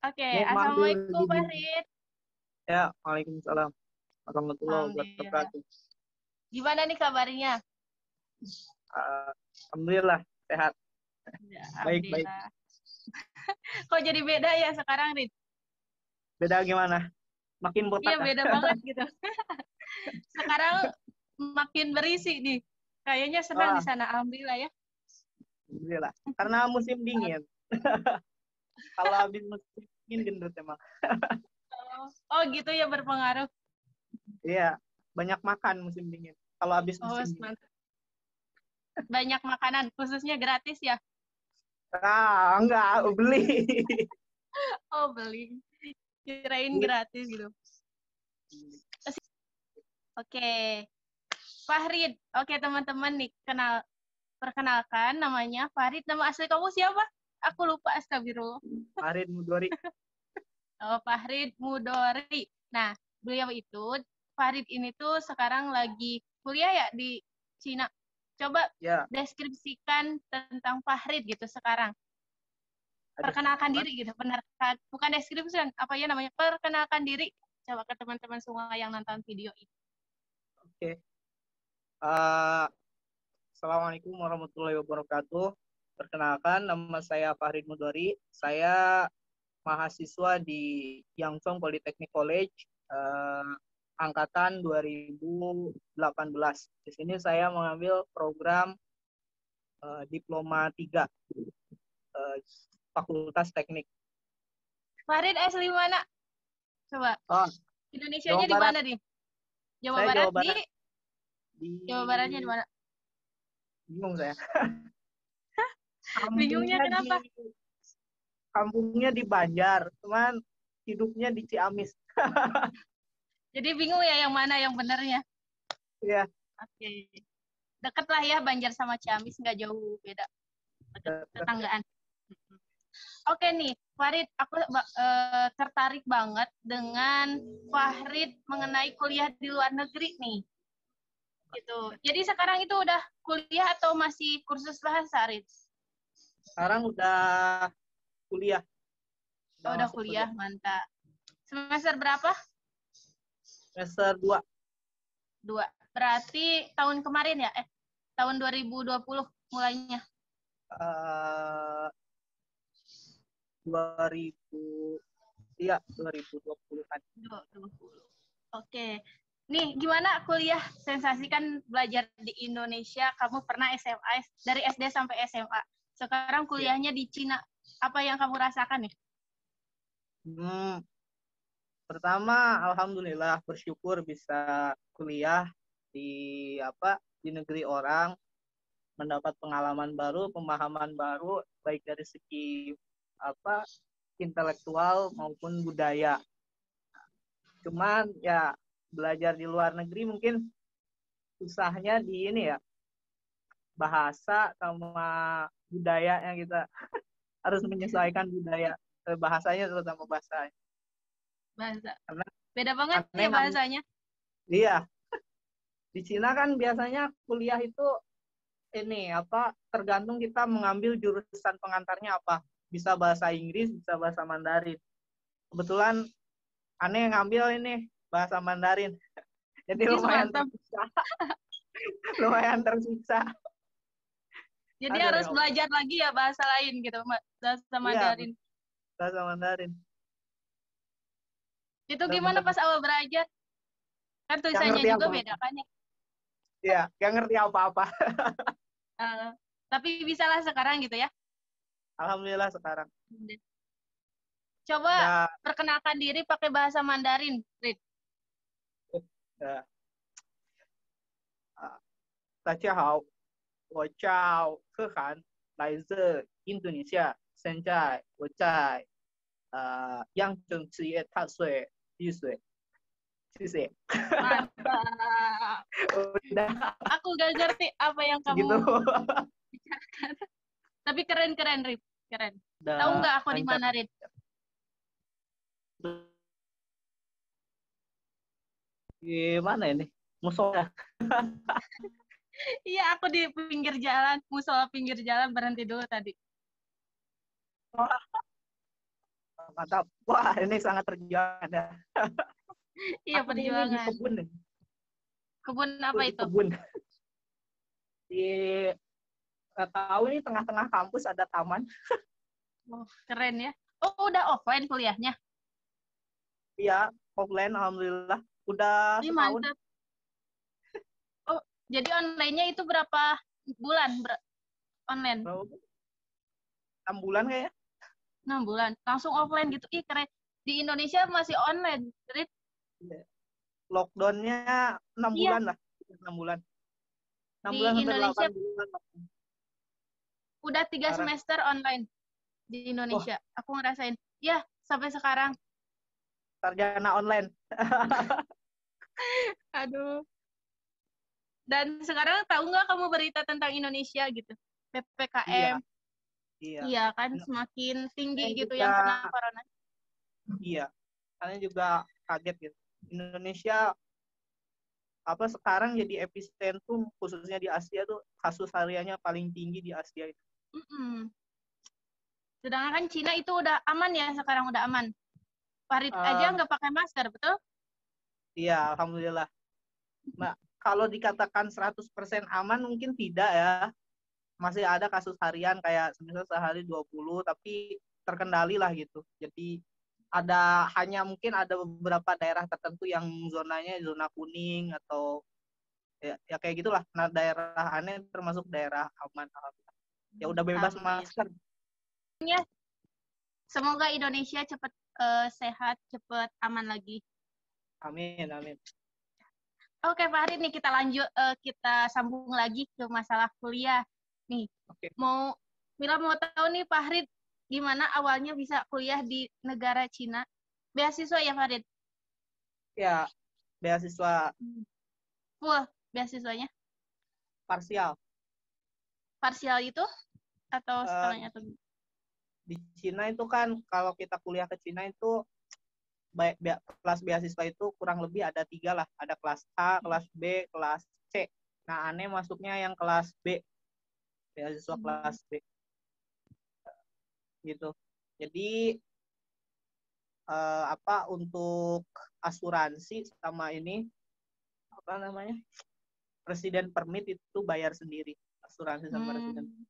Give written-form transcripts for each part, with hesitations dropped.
Oke, Mau mampir Assalamualaikum di Pak sini. Rid. Ya, Waalaikumsalam warahmatullahi Alhamdulillah. wabarakatuh. Gimana nih kabarnya? Ah, Alhamdulillah sehat. Ya, Baik-baik. Alhamdulillah. Kok jadi beda ya sekarang, Rid? Beda gimana? Makin Iya, botak ah. beda banget gitu. Sekarang makin berisi nih. Kayaknya senang di Wah, sana. Alhamdulillah ya. Alhamdulillah. Karena musim dingin. Kalau habis musim dingin gendut emang. Oh, gitu ya berpengaruh. Iya, banyak makan musim dingin. Kalau habis Oh, musim dingin. mantap. Banyak makanan, khususnya gratis ya. Enggak, beli. Oh, beli. Kirain Beli. gratis gitu. Oke, Fahrid. Oke, teman-teman nih, perkenalkan namanya Farid. Nama asli kamu siapa? Aku lupa, astagfirullah. Farid Mudori. Oh, Fahrid Mudori. Nah, beliau itu, Farid ini tuh sekarang lagi kuliah ya di Cina. Coba Ya, deskripsikan tentang Fahrid gitu sekarang. aduh. Perkenalkan Apa? diri gitu. Benar, bukan deskripsi, apa ya namanya? Perkenalkan diri. Coba ke teman-teman semua yang nonton video ini. Oke. Eh, Assalamualaikum warahmatullahi wabarakatuh. Perkenalkan, nama saya Farid Mudori. Saya mahasiswa di Yangzhou Polytechnic College, angkatan 2018. Di sini saya mengambil program Diploma 3, eh, Fakultas Teknik. Farid asli mana? Coba. Oh, Jawa Indonesianya di Barat. mana nih? Jawa Saya Barat Jawa Barat. Jawa Baratnya di Di mana? bingung saya. Bingungnya Kampungnya di kenapa? kampungnya di Banjar, cuman hidupnya di Ciamis. Jadi bingung ya yang mana yang benernya. Iya. Oke. Deket lah ya Banjar sama Ciamis, nggak jauh beda. Deket tetanggaan. Oke nih, Farid, aku tertarik banget dengan Farid mengenai kuliah di luar negeri nih. Gitu. Jadi sekarang itu udah kuliah atau masih kursus bahasa, Farid? Sekarang udah kuliah, Oh, udah udah masuk kuliah, kuliah. mantap. Semester berapa? Semester 2. Dua. Berarti tahun kemarin ya? Tahun 2020 mulainya. eh 2000, iya 2020-an. 2020. Oke. Nih, gimana kuliah? Sensasi kan belajar di Indonesia, kamu pernah SMA, dari SD sampai SMA. Sekarang Iya. kuliahnya di Cina. Apa yang kamu rasakan nih? Hmm, Pertama, alhamdulillah bersyukur bisa kuliah di di negeri orang, mendapat pengalaman baru, pemahaman baru, baik dari segi apa intelektual maupun budaya. Cuman ya belajar di luar negeri mungkin susahnya di ini ya, bahasa sama budaya yang kita harus menyesuaikan budaya, bahasanya terutama bahasa. Bahasa. Karena Beda banget aneh ya bahasanya. iya, di Cina kan biasanya kuliah itu ini tergantung kita mengambil jurusan pengantarnya apa. Bisa bahasa Inggris, bisa bahasa Mandarin. Kebetulan aneh ngambil ini bahasa Mandarin. Jadi Ih, lumayan mantap. tersiksa. Lumayan tersiksa. Jadi Aduh harus ya Allah. belajar lagi ya bahasa lain gitu, bahasa Iya, Mandarin. bahasa Mandarin. Itu gimana Benar-benar pas awal belajar? Kan gak tulisannya ngerti juga beda apa-apa. kan ya. Iya, gak ngerti apa-apa. Eh, tapi bisalah sekarang gitu ya. Alhamdulillah sekarang. Coba Udah, perkenalkan diri pakai bahasa Mandarin, Rit. udah. 大家好，我叫贺涵，来自印度尼西亚。现在我在扬州职业大学毕业。谢谢。Mantap. Udah Aku gak ngerti apa yang segitu. kamu bicarakan. Tapi keren-keren, Rit. Keren. Tahu Udah nggak aku di lancar. mana, Rit? Gimana ini? Musola. Iya, aku di pinggir jalan, musola pinggir jalan berhenti dulu tadi. Mantap. Wah, ini sangat perjuangan ya. Iya, Aku ini di perjuangan. kebun nih. Kebun Aku apa di itu? kebun. Di nggak tahu ini tengah-tengah kampus ada taman. Oh, keren ya. Oh, udah offline kuliahnya? Iya, offline alhamdulillah. Udah Ini setahun. mantap. Oh, jadi online-nya itu berapa bulan online? Berapa? 6 bulan kayaknya. 6 bulan. Langsung offline gitu. Ih, keren. Di Indonesia masih online. Jadi, Iya. Lockdown-nya 6 iya, bulan lah. 6 bulan. 6 bulan di sampai 8 Indonesia bulan. udah 3 Sekarang. semester online di Wah, Indonesia. Aku ngerasain. Ya, sampai sekarang. sarjana online. Aduh. Dan sekarang tahu nggak kamu berita tentang Indonesia gitu? Iya, PPKM. iya. Iya kan, semakin tinggi Saya gitu juga, yang kena corona. iya. Saya juga kaget gitu. Indonesia apa sekarang jadi epicentrum khususnya di Asia tuh kasus hariannya paling tinggi di Asia itu. Mm-mm. Sedangkan kan Cina itu udah aman ya, sekarang udah aman. Farid aja Eh, nggak pakai masker, betul? iya, alhamdulillah. Mbak, kalau dikatakan 100% aman mungkin tidak ya. Masih ada kasus harian kayak semisal sehari 20 tapi terkendali lah gitu. Jadi hanya mungkin ada beberapa daerah tertentu yang zonanya zona kuning atau ya kayak gitulah. Nah, daerah aneh termasuk daerah aman. Ya udah bebas Amin. masker. Ya, semoga Indonesia cepat sehat, cepat aman lagi. Amin, amin. Oke, Farid nih kita lanjut, kita sambung lagi ke masalah kuliah. Nih, Oke. mau Mila mau tahu nih Farid gimana awalnya bisa kuliah di negara Cina? Beasiswa ya Farid? Ya, beasiswa Full beasiswanya? parsial. Parsial itu atau Eh, setengahnya tuh? di Cina itu kan kalau kita kuliah ke Cina itu kelas beasiswa itu kurang lebih ada 3 lah. Ada kelas A, kelas B, kelas C. Nah, aneh masuknya yang kelas B, beasiswa kelas B gitu. Jadi apa untuk asuransi sama ini apa namanya presiden permit itu bayar sendiri asuransi sama presiden. Hmm.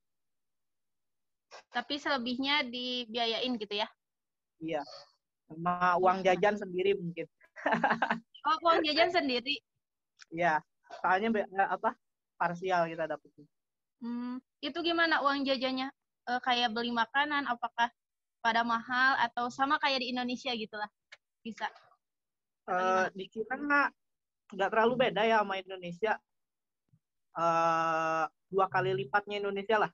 Tapi selebihnya dibiayain gitu ya? Iya, sama Wah, uang jajan sendiri mungkin. oh, uang jajan sendiri. Iya, soalnya apa parsial kita dapetin. Itu gimana uang jajannya? Kayak beli makanan, apakah pada mahal atau sama kayak di Indonesia gitu lah? Bisa atau gimana? Di Cina nggak terlalu beda ya sama Indonesia. 2 kali lipatnya Indonesia lah.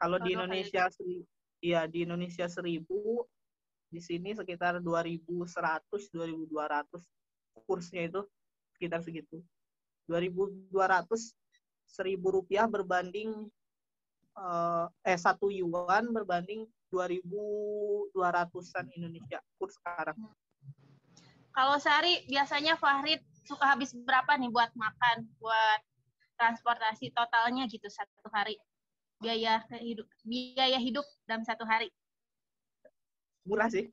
Kalau Oh, di 2 kali Indonesia lipat. ya di Indonesia 1.000, di sini sekitar 2.100, 2.200 kursnya itu sekitar segitu. 2.200 1.000 rupiah berbanding 1 yuan berbanding 2.200-an Indonesia kurs sekarang. Kalau sehari biasanya Fahrid suka habis berapa nih buat makan, buat transportasi totalnya gitu satu hari? Biaya hidup dalam satu hari. Murah sih.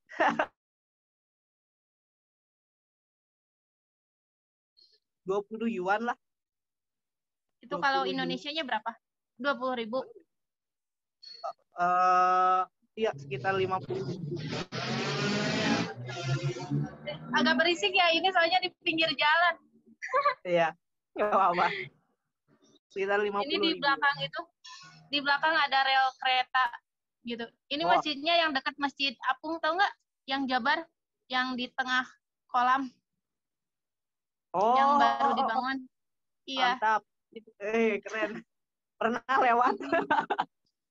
20 yuan lah. Itu kalau 20 yuan. Indonesianya berapa? 20.000. Uh, iya, sekitar 50. Agak berisik ya ini soalnya di pinggir jalan. Iya, nggak apa-apa. Sekitar Ini 50 di ribu. belakang itu, di belakang ada rel kereta gitu. Ini Oh, masjidnya yang dekat Masjid Apung, tau nggak? Yang Jabar, yang di tengah kolam, yang baru oh, dibangun. Iya, mantap. Keren. Pernah lewat.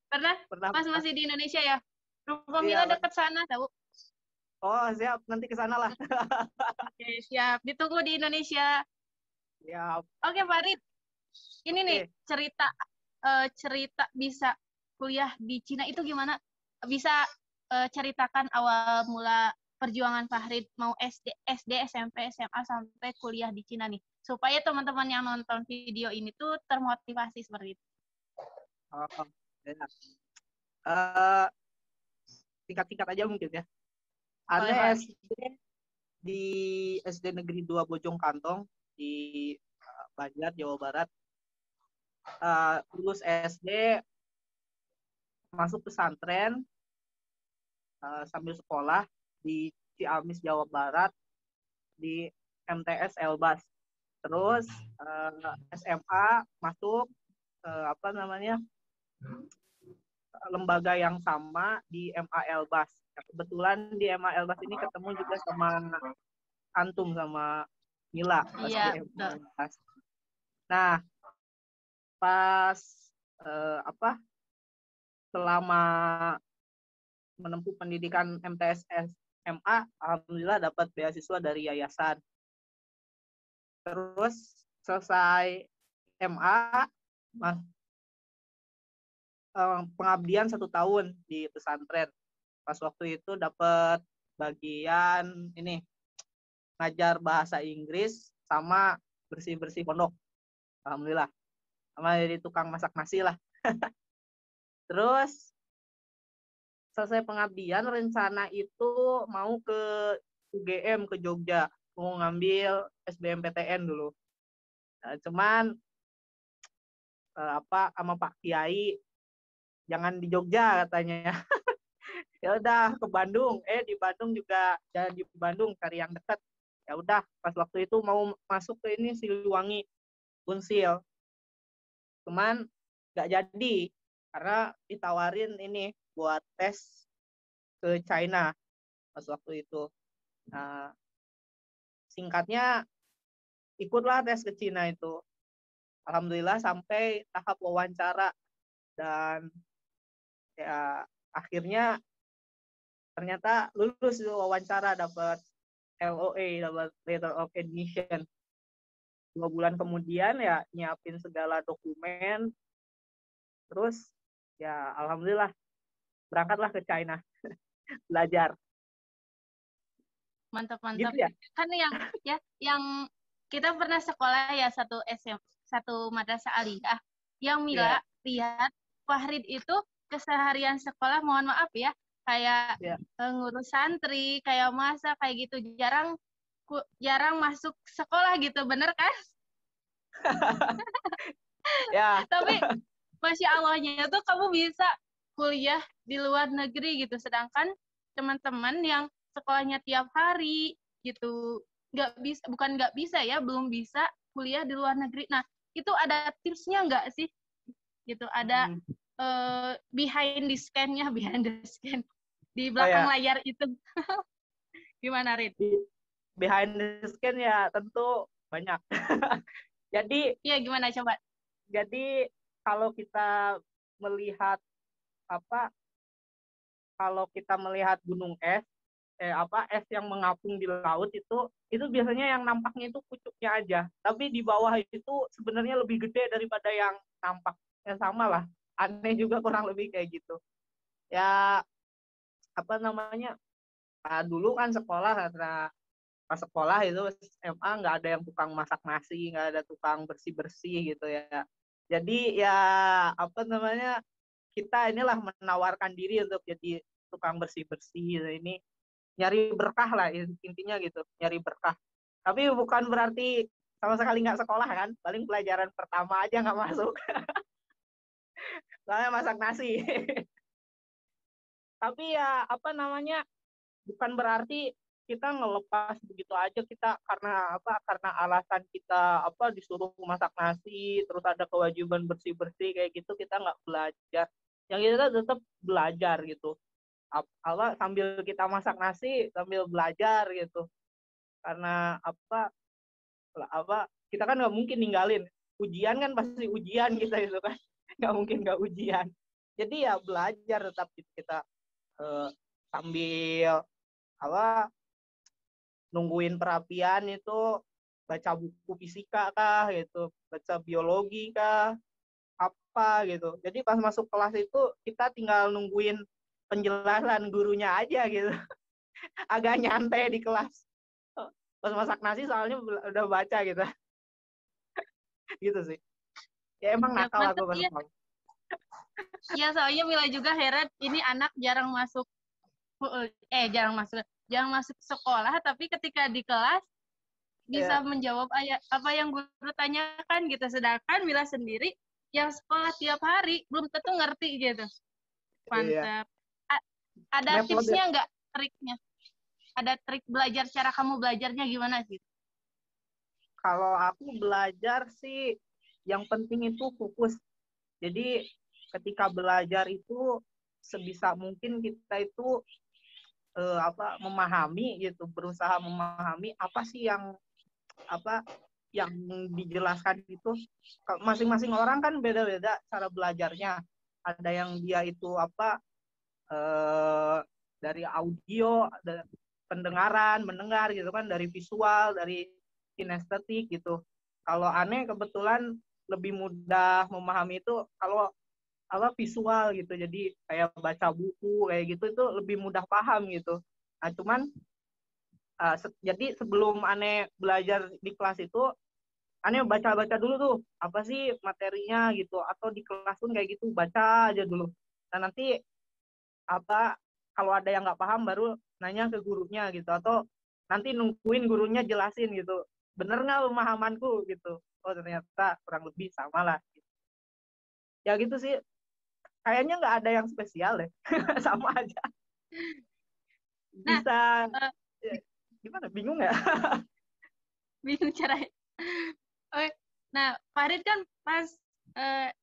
pernah Pernah, pas pernah. masih di Indonesia ya. Rumah Iya, Mila pernah. dekat sana, tahu? Oh, siap. Nanti ke sana lah. Oke, siap. Ditunggu di Indonesia. Siap. Oke, Farid. Ini nih Oke. cerita bisa kuliah di Cina itu gimana? Bisa ceritakan awal mula perjuangan Fahrid mau SD, SMP, SMA sampai kuliah di Cina nih. Supaya teman-teman yang nonton video ini tuh termotivasi seperti itu. Oh, ya. Eh, Singkat-singkat aja mungkin ya. Ane Pak. SD di SD Negeri 2 Bojong Kantong di Banjar, Jawa Barat. Lulus SD, masuk pesantren, sambil sekolah di Ciamis, Jawa Barat, di MTS Elbas. Terus SMA masuk apa namanya lembaga yang sama di MA Elbas. Kebetulan di MA Elbas ini ketemu juga sama Antum sama Mila pas Iya, di MA betul. Elbas. Nah, pas apa selama menempuh pendidikan MTS SMA, alhamdulillah dapat beasiswa dari yayasan. Terus selesai MA, pengabdian 1 tahun di pesantren. Pas waktu itu dapat bagian ini ngajar bahasa Inggris sama bersih-bersih pondok. Alhamdulillah. Sama jadi tukang masak nasi lah. Terus selesai pengabdian, rencana itu mau ke UGM ke Jogja, mau ngambil SBMPTN dulu. Nah, cuman sama Pak Kiai jangan di Jogja katanya. Ya udah ke Bandung. Di Bandung juga jangan di Bandung, cari yang dekat. Ya udah, pas waktu itu mau masuk ke ini Siliwangi Unsil. Cuman nggak jadi karena ditawarin ini buat tes ke China pas waktu itu. Nah, singkatnya ikutlah tes ke China itu. Alhamdulillah sampai tahap wawancara dan ya akhirnya ternyata lulus wawancara, dapat LOA, dapat letter of admission. 2 bulan kemudian ya nyiapin segala dokumen, terus ya alhamdulillah berangkatlah ke China belajar. Mantap. Gitu ya. Kan yang kita pernah sekolah ya satu madrasah aliyah. Yang Mila lihat Fahrid itu keseharian sekolah, mohon maaf ya, kayak ngurus santri, kayak masak kayak gitu, jarang masuk sekolah gitu, bener kan? Ya. Tapi Masya Allahnya tuh kamu bisa kuliah di luar negeri gitu, sedangkan teman-teman yang sekolahnya tiap hari gitu bukan nggak bisa ya, belum bisa kuliah di luar negeri. Nah, itu ada tipsnya nggak sih? Gitu, ada behind the scan-nya, di belakang layar itu. Gimana, Rid? Behind the scan ya tentu banyak. Jadi iya, gimana coba? Jadi kalau kita melihat kalau kita melihat gunung es, es yang mengapung di laut itu biasanya yang nampaknya itu pucuknya aja, tapi di bawah itu sebenarnya lebih gede daripada yang nampaknya. Sama lah, aneh juga kurang lebih kayak gitu ya. Dulu kan sekolah, karena pas sekolah itu SMA nggak ada yang tukang masak nasi, nggak ada tukang bersih bersih gitu ya. Jadi ya kita inilah menawarkan diri untuk jadi tukang bersih bersih ini, nyari berkah lah intinya gitu, nyari berkah. Tapi bukan berarti sama sekali nggak sekolah kan, paling pelajaran pertama aja nggak masuk. Soalnya masak nasi. Tapi ya bukan berarti kita ngelepas begitu aja, kita karena alasan kita disuruh masak nasi terus ada kewajiban bersih bersih kayak gitu kita nggak belajar. Yang kita tetap belajar gitu, sambil kita masak nasi sambil belajar gitu, karena kita kan nggak mungkin ninggalin ujian, kan pasti ujian kita itu kan, nggak mungkin nggak ujian. Jadi ya belajar tetap kita sambil nungguin perapian itu baca buku fisika kah gitu, baca biologi kah apa gitu. Jadi pas masuk kelas itu kita tinggal nungguin penjelasan gurunya aja gitu. Agak nyantai di kelas. Pas masak nasi soalnya udah baca gitu. Gitu sih. Ya emang nakal aku pas sekolah. Ya, soalnya Mila juga heran, ini anak jarang masuk Jangan masuk sekolah, tapi ketika di kelas bisa menjawab apa yang guru tanyakan gitu. Sedangkan Mila sendiri yang sekolah tiap hari belum tentu ngerti gitu. Mantap. Ada tipsnya nggak, triknya? Ada trik belajar, cara kamu belajarnya gimana sih? Kalau aku belajar sih, yang penting itu fokus. Jadi ketika belajar itu sebisa mungkin kita itu memahami gitu, berusaha memahami apa sih yang dijelaskan itu. Masing-masing orang kan beda-beda cara belajarnya. Ada yang dia itu dari audio, pendengaran, mendengar gitu kan, dari visual, dari kinestetik gitu. Kalau aneh kebetulan lebih mudah memahami itu kalau visual gitu. Jadi kayak baca buku kayak gitu itu lebih mudah paham gitu. Nah, cuman jadi sebelum aneh belajar di kelas itu, aneh baca-baca dulu tuh apa sih materinya gitu, atau di kelas pun kayak gitu baca aja dulu. Nah, nanti kalau ada yang nggak paham baru nanya ke gurunya gitu, atau nanti nungguin gurunya jelasin gitu, bener nggak pemahamanku gitu. Oh, ternyata kurang lebih sama lah gitu. Ya gitu sih, kayaknya nggak ada yang spesial deh. Sama aja. Nah, Bisa gimana, bingung ya? bingung caranya. Nah, Farid kan pas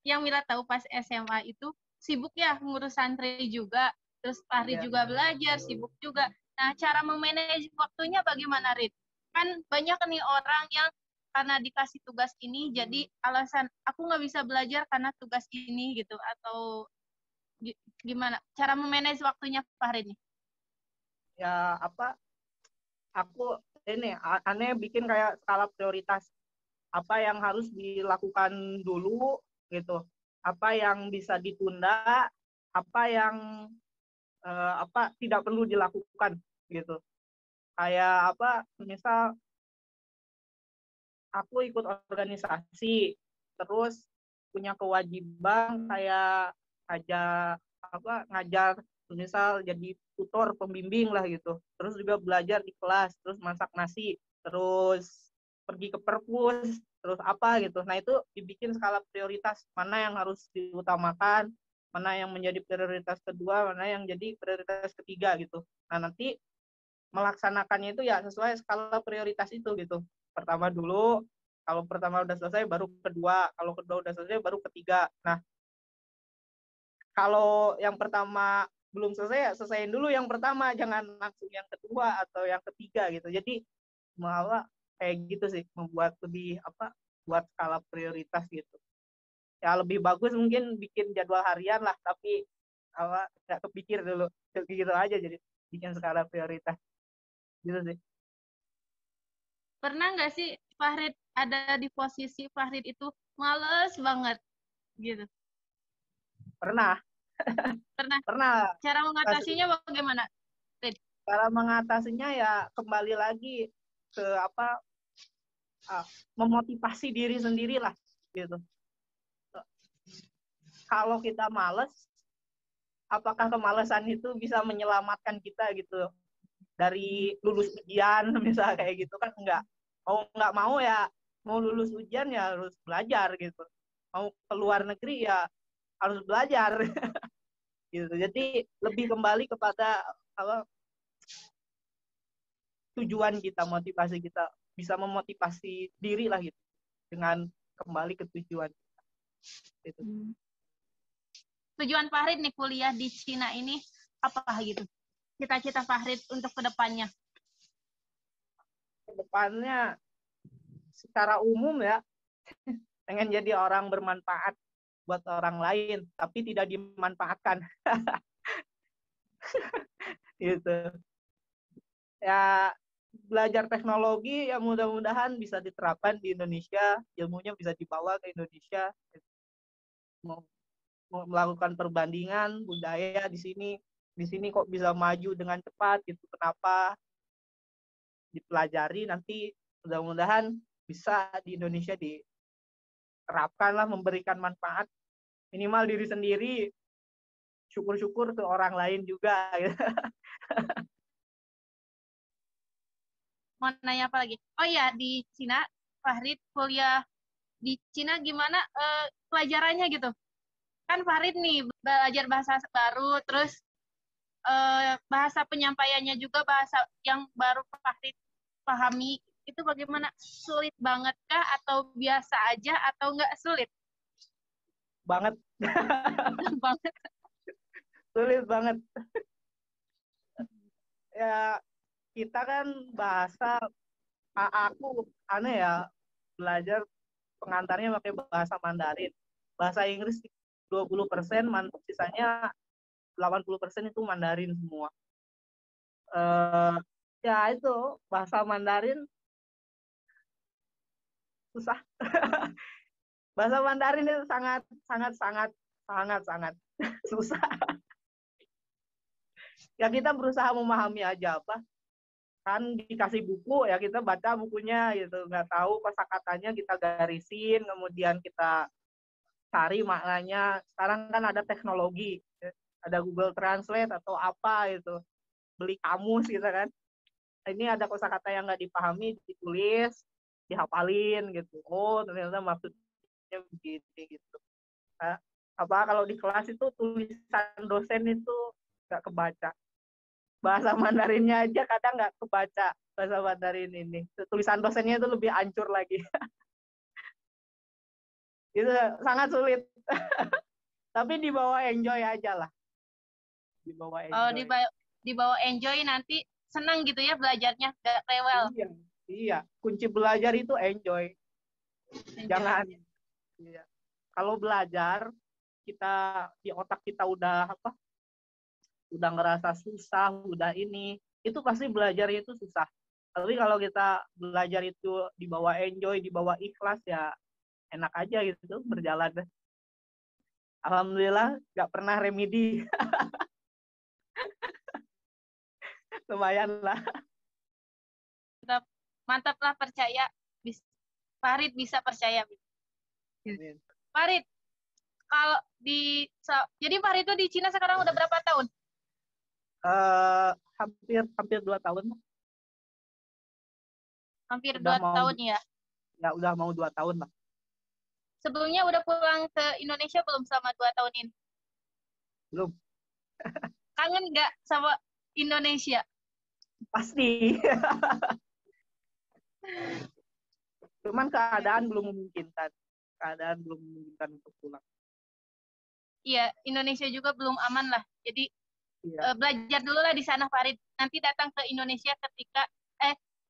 yang Mila tahu pas SMA itu sibuk ya ngurus santri juga, terus Farid juga belajar, sibuk juga. Nah, cara memanage waktunya bagaimana, Rid? Kan banyak nih orang yang karena dikasih tugas ini, jadi alasan aku nggak bisa belajar karena tugas ini gitu, atau gimana? Cara memanage waktunya Farid nih? Ya aku ini aneh bikin kayak skala prioritas, apa yang harus dilakukan dulu gitu, apa yang bisa ditunda, apa yang tidak perlu dilakukan gitu. Kayak misal aku ikut organisasi, terus punya kewajiban kayak ngajar, misal jadi tutor pembimbing lah gitu. Terus juga belajar di kelas, terus masak nasi, terus pergi ke perpus, terus apa gitu. Nah, itu dibikin skala prioritas, mana yang harus diutamakan, mana yang menjadi prioritas kedua, mana yang jadi prioritas ketiga gitu. Nah, nanti melaksanakannya itu ya sesuai skala prioritas itu gitu. Pertama dulu, kalau pertama udah selesai baru kedua, kalau kedua udah selesai baru ketiga. Nah, kalau yang pertama belum selesai ya selesaiin dulu yang pertama, jangan langsung yang kedua atau yang ketiga gitu. Jadi malah kayak gitu sih, membuat lebih buat skala prioritas gitu. Ya lebih bagus mungkin bikin jadwal harian lah, tapi nggak kepikir dulu gitu aja, jadi bikin skala prioritas gitu sih. Pernah nggak sih Fahrid ada di posisi Fahrid itu males banget gitu? Pernah. Pernah. Pernah. Cara mengatasinya bagaimana, Rid? Cara mengatasinya ya kembali lagi ke memotivasi diri sendiri lah gitu. Kalau kita males, apakah kemalasan itu bisa menyelamatkan kita gitu dari lulus ujian misalnya kayak gitu kan? Enggak. Mau nggak mau ya, mau lulus ujian ya harus belajar gitu. Mau keluar negeri ya harus belajar gitu. Jadi lebih kembali kepada tujuan kita, motivasi kita, bisa memotivasi diri lah gitu dengan kembali ke tujuan gitu. Tujuan Fahrid nih kuliah di Cina ini apa gitu? Cita-cita Fahrid untuk kedepannya? Kedepannya secara umum ya, pengen jadi orang bermanfaat buat orang lain, tapi tidak dimanfaatkan. Gitu. Ya belajar teknologi ya mudah-mudahan bisa diterapkan di Indonesia, ilmunya bisa dibawa ke Indonesia. Mau melakukan perbandingan budaya di sini kok bisa maju dengan cepat gitu, kenapa, dipelajari, nanti mudah-mudahan bisa di Indonesia diterapkan lah, memberikan manfaat minimal diri sendiri, syukur-syukur ke orang lain juga gitu. mau nanya apa lagi? Oh iya, di Cina, Fahrid kuliah di Cina gimana pelajarannya gitu? Kan Fahrid nih belajar bahasa baru, terus bahasa penyampaiannya juga bahasa yang baru Fahrid pahami. Itu bagaimana? Sulit banget kah? Atau biasa aja? Atau nggak sulit? Banget. Banget. Sulit banget. Ya, kita kan bahasa, aku aneh ya, belajar pengantarnya pakai bahasa Mandarin. Bahasa Inggris 20%, sisanya 80% itu Mandarin semua. Eh, ya itu, bahasa Mandarin susah. Bahasa Mandarin itu sangat, sangat, sangat, sangat, sangat susah. Ya kita berusaha memahami aja apa. Kan dikasih buku, ya kita baca bukunya gitu. Nggak tahu kosakatanya kita garisin, kemudian kita cari maknanya. Sekarang kan ada teknologi, ada Google Translate atau apa itu, beli kamus gitu kan. Ini ada kosakata yang nggak dipahami, ditulis, dihafalin gitu. Oh ternyata maksudnya begini gitu. Nah, apa kalau di kelas itu tulisan dosen itu nggak kebaca. Bahasa Mandarinnya aja kadang nggak kebaca, bahasa Mandarin ini. Tulisan dosennya itu lebih hancur lagi. Itu sangat sulit. Tapi dibawa enjoy aja lah. Dibawa Oh, enjoy. dibawa enjoy nanti senang gitu ya belajarnya, gak rewel. Iya, iya. Kunci belajar itu enjoy. Enjoy. Jangan. Iya. Kalau belajar kita di otak kita udah apa? Udah ngerasa susah, udah ini, itu pasti belajarnya itu susah. Tapi kalau kita belajar itu dibawa enjoy, dibawa ikhlas, ya enak aja gitu berjalan. Alhamdulillah nggak pernah remedi. Lumayan lah. Mantap, mantap lah percaya. Farid bisa percaya. Amin. Farid, kalau jadi Farid itu di Cina sekarang udah berapa tahun? Hampir hampir 2 tahun. Hampir Udah dua mau tahun ya. Ya udah mau 2 tahun lah. Sebelumnya udah pulang ke Indonesia belum selama 2 tahun ini? Belum. Kangen nggak sama Indonesia? Pasti. Cuman keadaan belum memungkinkan. Keadaan belum memungkinkan untuk pulang. Iya, Indonesia juga belum aman lah. Jadi Iya. belajar dulu lah di sana Farid. Nanti datang ke Indonesia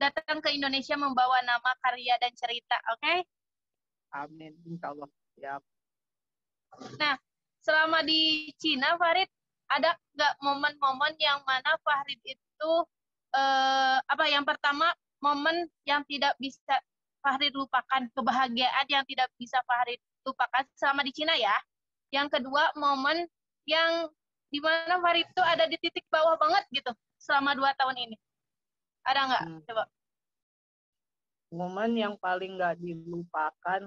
datang ke Indonesia membawa nama, karya dan cerita, oke? Okay? Amin. Insya Allah. Ya. Nah, selama di Cina Farid ada nggak momen-momen yang mana Farid itu yang pertama momen yang tidak bisa Farid lupakan, kebahagiaan yang tidak bisa Farid lupakan selama di Cina ya. Yang kedua, momen yang dimana Farid itu ada di titik bawah banget gitu selama 2 tahun ini. Ada nggak? Coba. Momen yang paling nggak dilupakan,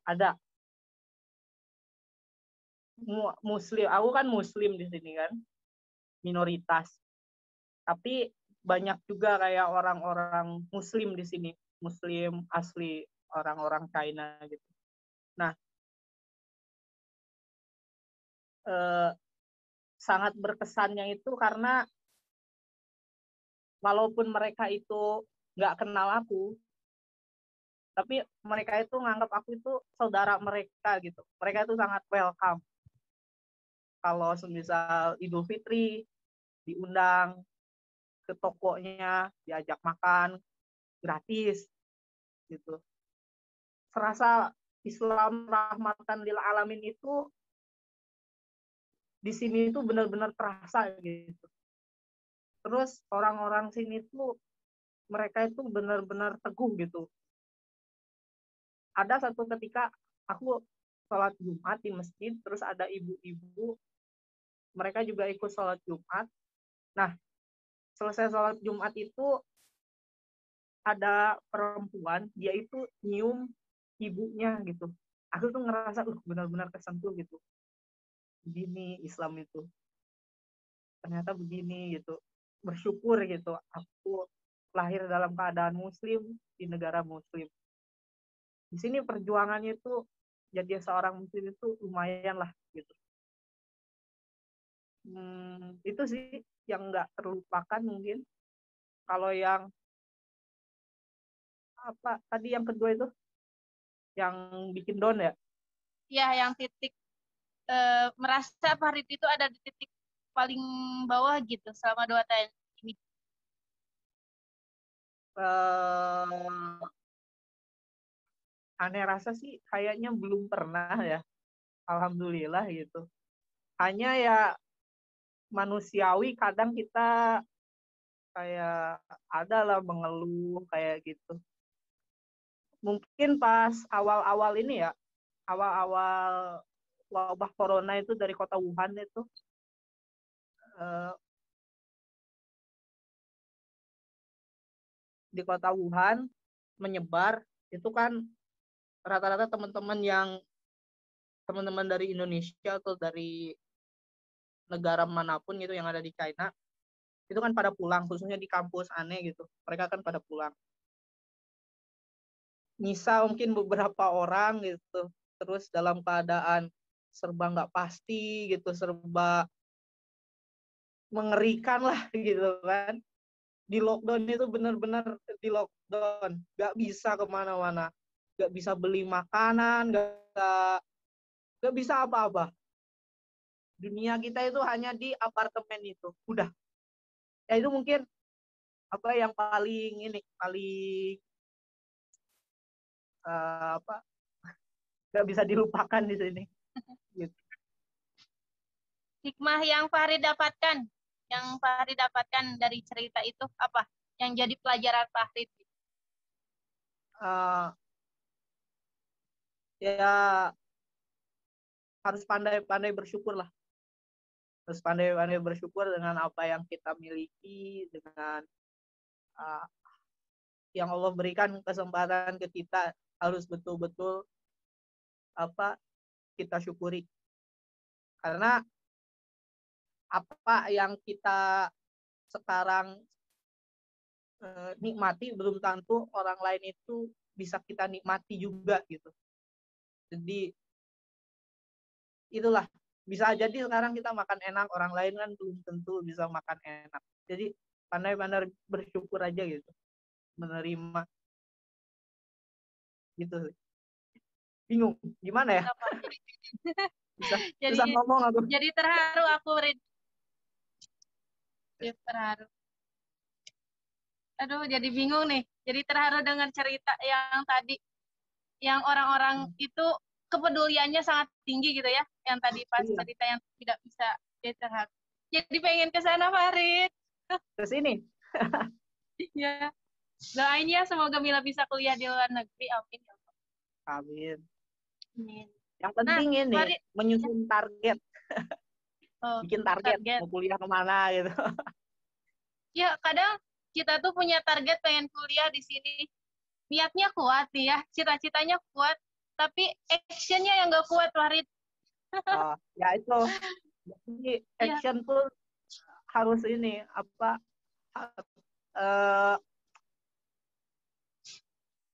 ada. Muslim, aku kan Muslim di sini kan, minoritas. Tapi banyak juga kayak orang-orang Muslim di sini, Muslim asli, orang-orang China gitu. Nah, sangat berkesannya itu karena walaupun mereka itu nggak kenal aku, tapi mereka itu nganggap aku itu saudara mereka gitu. Mereka itu sangat welcome. Kalau semisal Idul Fitri diundang ke tokonya, diajak makan gratis gitu. Serasa Islam rahmatan lil alamin itu di sini itu benar-benar terasa gitu. Terus orang-orang sini tuh mereka itu benar-benar teguh gitu. Ada satu ketika aku sholat Jumat di masjid, terus ada ibu-ibu, mereka juga ikut sholat Jumat. Nah, selesai sholat Jumat itu ada perempuan, dia itu nyium ibunya gitu. Aku tuh ngerasa benar-benar kesentuh gitu. Gini Islam itu. ternyata begini gitu. Bersyukur gitu, aku lahir dalam keadaan muslim di negara muslim. Di sini perjuangannya itu jadi seorang muslim itu lumayan lah gitu. Itu sih yang nggak terlupakan mungkin. Kalau yang apa tadi yang kedua itu yang bikin down ya? Ya, yang titik merasa Farid itu ada di titik paling bawah gitu selama 2 tahun ini. Aneh rasa sih kayaknya belum pernah ya. Alhamdulillah gitu. Hanya ya manusiawi kadang kita kayak ada lah mengeluh kayak gitu. Mungkin pas awal-awal ini ya, awal-awal wabah corona itu dari kota Wuhan itu eh, di kota Wuhan menyebar itu kan rata-rata teman-teman dari Indonesia atau dari negara manapun gitu yang ada di China itu kan pada pulang, khususnya di kampus aneh gitu, mereka kan pada pulang. Nyisa mungkin beberapa orang gitu, terus dalam keadaan serba nggak pasti gitu, serba mengerikan lah gitu kan. Di lockdown itu benar-benar di lockdown, nggak bisa kemana-mana, nggak bisa beli makanan, nggak bisa apa-apa. Dunia kita itu hanya di apartemen itu, udah. Ya itu mungkin apa yang paling apa nggak bisa dilupakan di sini. Gitu. Hikmah yang Farid dapatkan dari cerita itu apa? Yang jadi pelajaran Farid? Uh, ya harus pandai-pandai bersyukur lah. Harus pandai-pandai bersyukur dengan apa yang kita miliki, dengan uh, yang Allah berikan kesempatan ke kita, harus betul-betul apa kita syukuri. Karena apa yang kita sekarang nikmati belum tentu orang lain itu bisa kita nikmati juga gitu. Jadi itulah, bisa jadi sekarang kita makan enak, orang lain kan belum tentu bisa makan enak. Jadi pandai-pandai bersyukur aja gitu, menerima gitu. Bingung gimana ya? Susah Jadi ngomong aku. jadi terharu aku, Rid. Jadi terharu. Aduh, jadi bingung nih. Jadi terharu dengan cerita yang tadi, yang orang-orang itu kepeduliannya sangat tinggi gitu ya. Yang tadi pas Iya, cerita yang tidak bisa, jadi terharu. Jadi pengen ke sana, Farid. ke sini. Ya. Doain ya semoga Mila bisa kuliah di luar negeri. Amin. Amin. Amin. Yang Nah, penting ini Farid, menyusun target, oh, bikin target target. mau kuliah kemana gitu. Ya, kadang kita tuh punya target pengen kuliah di sini. Niatnya kuat nih ya, cita-citanya kuat, tapi actionnya yang nggak kuat, Farid. Ya itu. Jadi Iya, action tuh harus ini apa? Uh,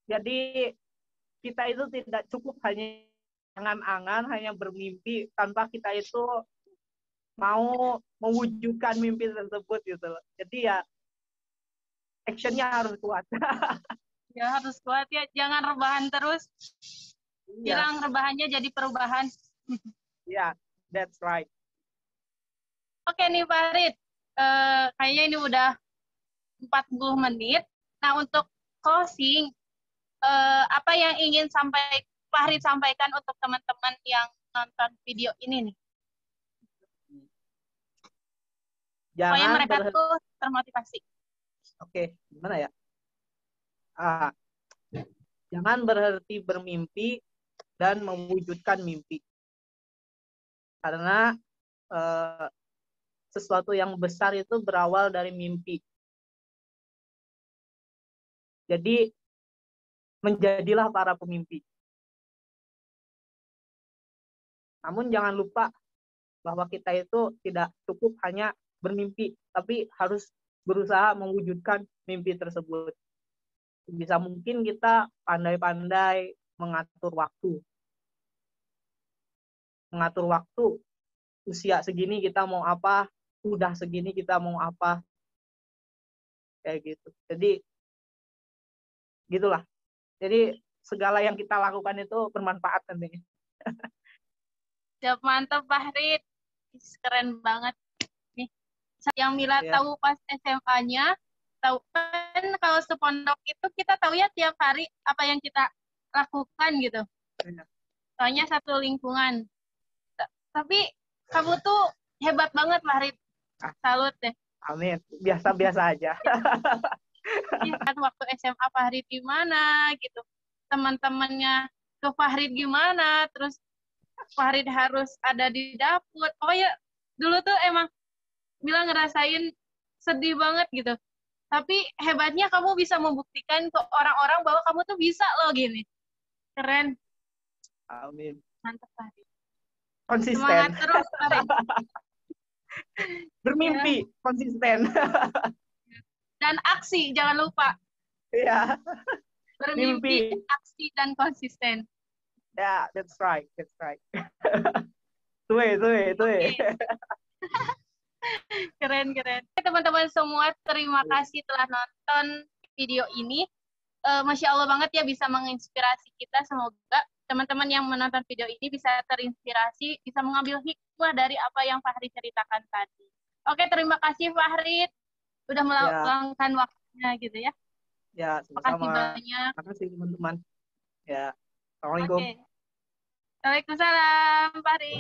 jadi kita itu tidak cukup hanya angan-angan, hanya bermimpi tanpa kita itu mau mewujudkan mimpi tersebut gitu loh. Jadi ya actionnya harus kuat. ya harus kuat ya. Jangan rebahan terus. Iya, Bilang rebahannya jadi perubahan. iya, that's right. Oke nih, Farid. Kayaknya ini udah 40 menit. Nah, untuk closing, apa yang ingin Farid sampaikan untuk teman-teman yang nonton video ini nih? Supaya Jangan mereka tuh termotivasi. Oke, gimana ya? Ah, jangan berhenti bermimpi dan mewujudkan mimpi. Karena eh, sesuatu yang besar itu berawal dari mimpi. Jadi menjadilah para pemimpi. Namun jangan lupa bahwa kita itu tidak cukup hanya bermimpi, tapi harus berusaha mewujudkan mimpi tersebut. Bisa mungkin kita pandai-pandai mengatur waktu. Mengatur waktu, usia segini kita mau apa, udah segini kita mau apa, kayak gitu. Jadi gitulah. Jadi segala yang kita lakukan itu bermanfaat nantinya. Siap, mantap Fahrid. Keren banget nih. Yang Mila Ya. tahu pas SMA-nya, tahu kan kalau sepondok itu kita tahu ya tiap hari apa yang kita lakukan gitu. Ya. Soalnya satu lingkungan. Tapi kamu tuh hebat banget Fahrid. Salut deh. Amin. Biasa-biasa aja. Iya kan waktu SMA Fahrid gimana gitu. Teman-temannya ke Fahrid gimana, terus Fahrid harus ada di dapur. Oh ya, dulu tuh emang Mila ngerasain sedih banget gitu. Tapi hebatnya kamu bisa membuktikan ke orang-orang bahwa kamu tuh bisa loh gini. Keren. Amin. Mantap Fahrid. Konsisten. Semangat terus Fahrid. Bermimpi, Ya. konsisten. Dan aksi, jangan lupa. Iya. Bermimpi, Mimpi. aksi, dan konsisten. Ya, that's right. Tuh. Keren. Teman-teman semua, terima kasih telah nonton video ini. Masya Allah banget ya bisa menginspirasi kita. Semoga teman-teman yang menonton video ini bisa terinspirasi, bisa mengambil hikmah dari apa yang Fahri ceritakan tadi. Oke, terima kasih Fahri udah meluangkan waktunya gitu ya. Ya, Makasih sama-sama. banyak. Makasih teman-teman. Ya, Assalamualaikum. Oke. Waalaikumsalam, Fahri.